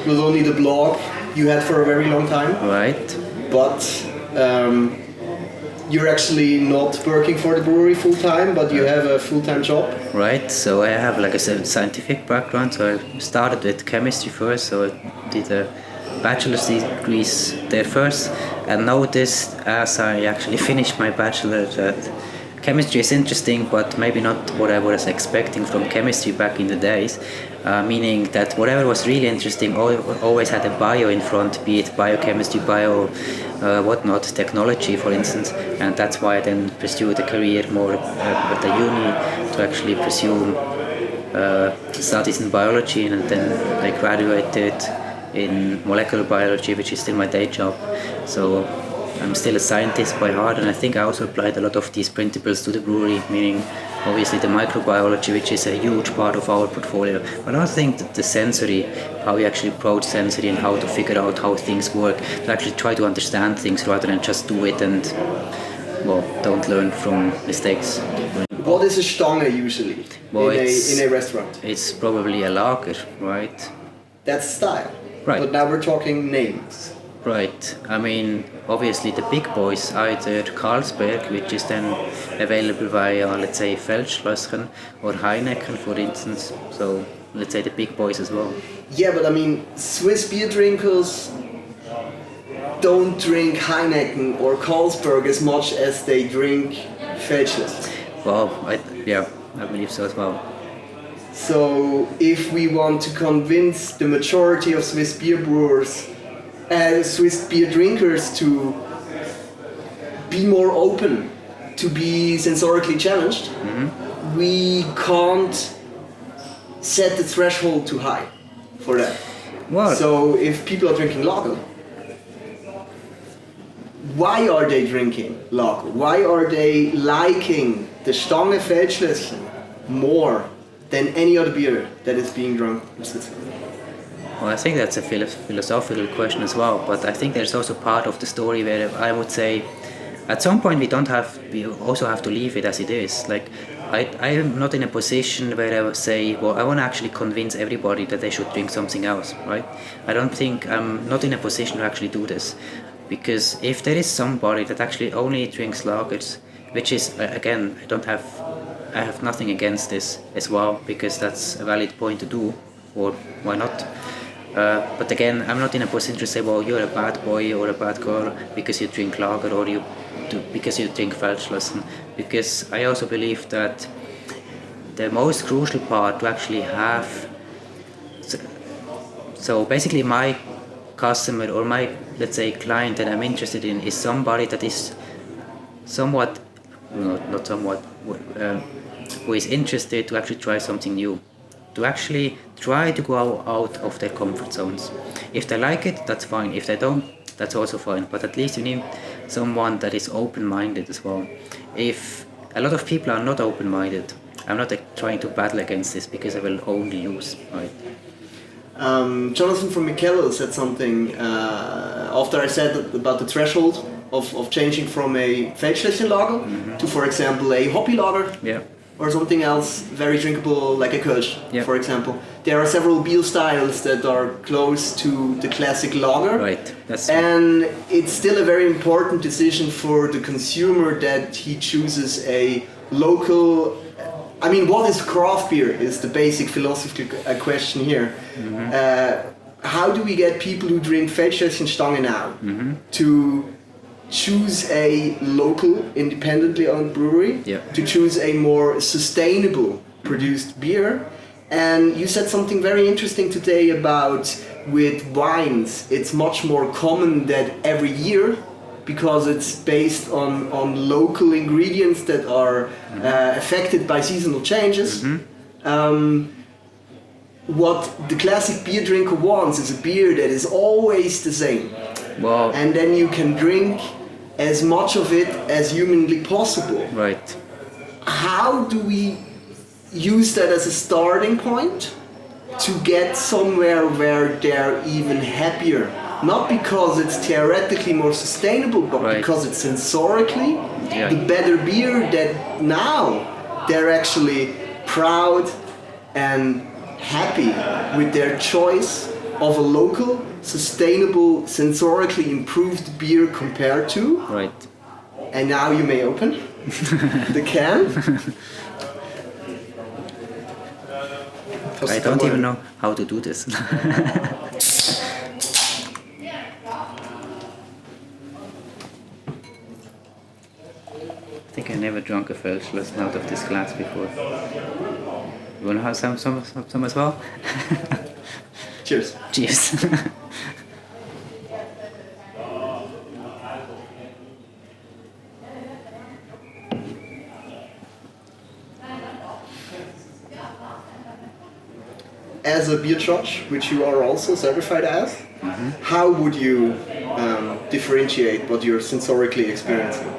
not only the blog you had for a very long time, Right. but you're actually not working for the brewery full time, but you have a full-time job. Right, so I have like a scientific background, so I started with chemistry first, so I did a bachelor's degrees there first, and noticed as I actually finished my bachelor that chemistry is interesting, but maybe not what I was expecting from chemistry back in the days, meaning that whatever was really interesting always had a bio in front, be it biochemistry, whatnot, technology for instance, and that's why I then pursued a career more at the uni to actually pursue studies in biology, and then I graduated in molecular biology, which is still my day job. So I'm still a scientist by heart, and I think I also applied a lot of these principles to the brewery, meaning obviously the microbiology, which is a huge part of our portfolio. But I also think that the sensory, how we actually approach sensory and how to figure out how things work, to actually try to understand things rather than just do it and, well, don't learn from mistakes. What is a Stange usually in a restaurant? It's probably a lager, right? That's style. Right. But now we're talking names. Right. I mean, obviously the big boys, either Carlsberg, which is then available via, let's say, Feldschlo, or Heineken, for instance. So, let's say the big boys as well. Yeah, but I mean, Swiss beer drinkers don't drink Heineken or Carlsberg as much as they drink Feldschlo. Well, I believe so as well. So, if we want to convince the majority of Swiss beer brewers Swiss beer drinkers to be more open, to be sensorically challenged, we can't set the threshold too high for that. Well, so if people are drinking lager, why are they drinking lager? Why are they liking the Stange Feldschlösschen more than any other beer that is being drunk in Switzerland? Well, I think that's a philosophical question as well, but I think there's also part of the story where I would say at some point we also have to leave it as it is. Like, I am not in a position where I would say, well, I want to actually convince everybody that they should drink something else, right? I don't think I'm not in a position to actually do this, because if there is somebody that actually only drinks lagers, which is, again, I have nothing against this as well, because that's a valid point to do, or why not? But again, I'm not in a position to say, well, you're a bad boy or a bad girl because you drink lager or because you drink Feldschlossen. Because I also believe that the most crucial part to actually have, so basically my customer or my, let's say, client that I'm interested in is somebody that is somewhat, not somewhat, who is interested to actually try something new, to actually try to go out of their comfort zones. If they like it, that's fine. If they don't, that's also fine. But at least you need someone that is open-minded as well. If a lot of people are not open-minded, I'm not trying to battle against this because I will only lose, right? Jonathan from Mikkello said something after I said about the threshold of changing from a Feldschlösschen lager to, for example, a hoppy lager. Yeah. Or something else very drinkable, like a Kölsch, for example. There are several beer styles that are close to the classic lager. Right. And it's still a very important decision for the consumer that he chooses a local... I mean, what is craft beer is the basic philosophical question here. How do we get people who drink Feldschlösschen Stange now to choose a local, independently owned brewery, to choose a more sustainable produced beer? And you said something very interesting today about with wines, it's much more common that every year, because it's based on local ingredients that are affected by seasonal changes. What the classic beer drinker wants is a beer that is always the same. Wow. And then you can drink as much of it as humanly possible. Right. How do we use that as a starting point to get somewhere where they're even happier? Not because it's theoretically more sustainable, but because it's sensorically the better beer, that now they're actually proud and happy with their choice of a local, sustainable, sensorically improved beer compared to. Right. And now you may open the can. I don't even know how to do this. I think I never drunk a Feldschlo out of this glass before. You wanna have some as well? Cheers. Cheers. As a beer judge, which you are also certified as, how would you differentiate what you're sensorically experiencing?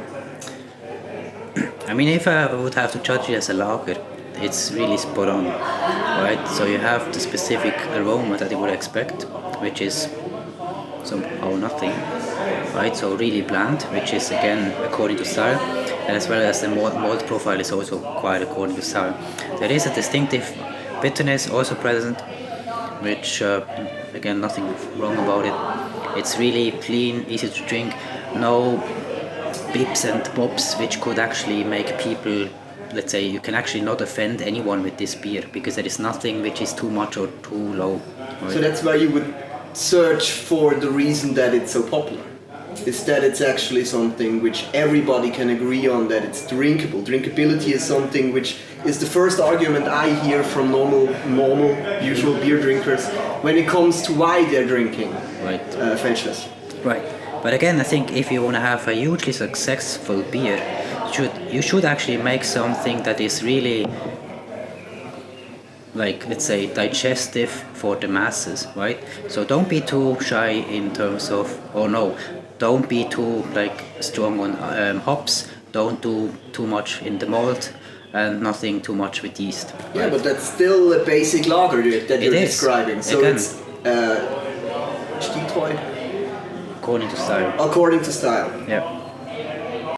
I mean, if I would have to judge it as a lager, it's really spot on, right? So you have the specific aroma that you would expect, which is somehow nothing, right? So really bland, which is again according to style, and as well as the malt profile is also quite according to style. There is a distinctive bitterness also present, which again, nothing wrong about it. It's really clean, easy to drink, no bips and bops which could actually make people, let's say, you can actually not offend anyone with this beer because there is nothing which is too much or too low. Right? So that's why you would search for the reason that it's so popular. Is that it's actually something which everybody can agree on, that it's drinkable. Drinkability is something which is the first argument I hear from normal, usual beer drinkers when it comes to why they're drinking Feldschlo. Right. But again, I think if you want to have a hugely successful beer, you should actually make something that is really, like, let's say, digestive for the masses, right? So don't be too shy in terms of, don't be too strong on hops. Don't do too much in the malt, and nothing too much with yeast. Right? Yeah, but that's still a basic lager that you're describing. So again, it's stiltreu. according to style. According to style. Yeah.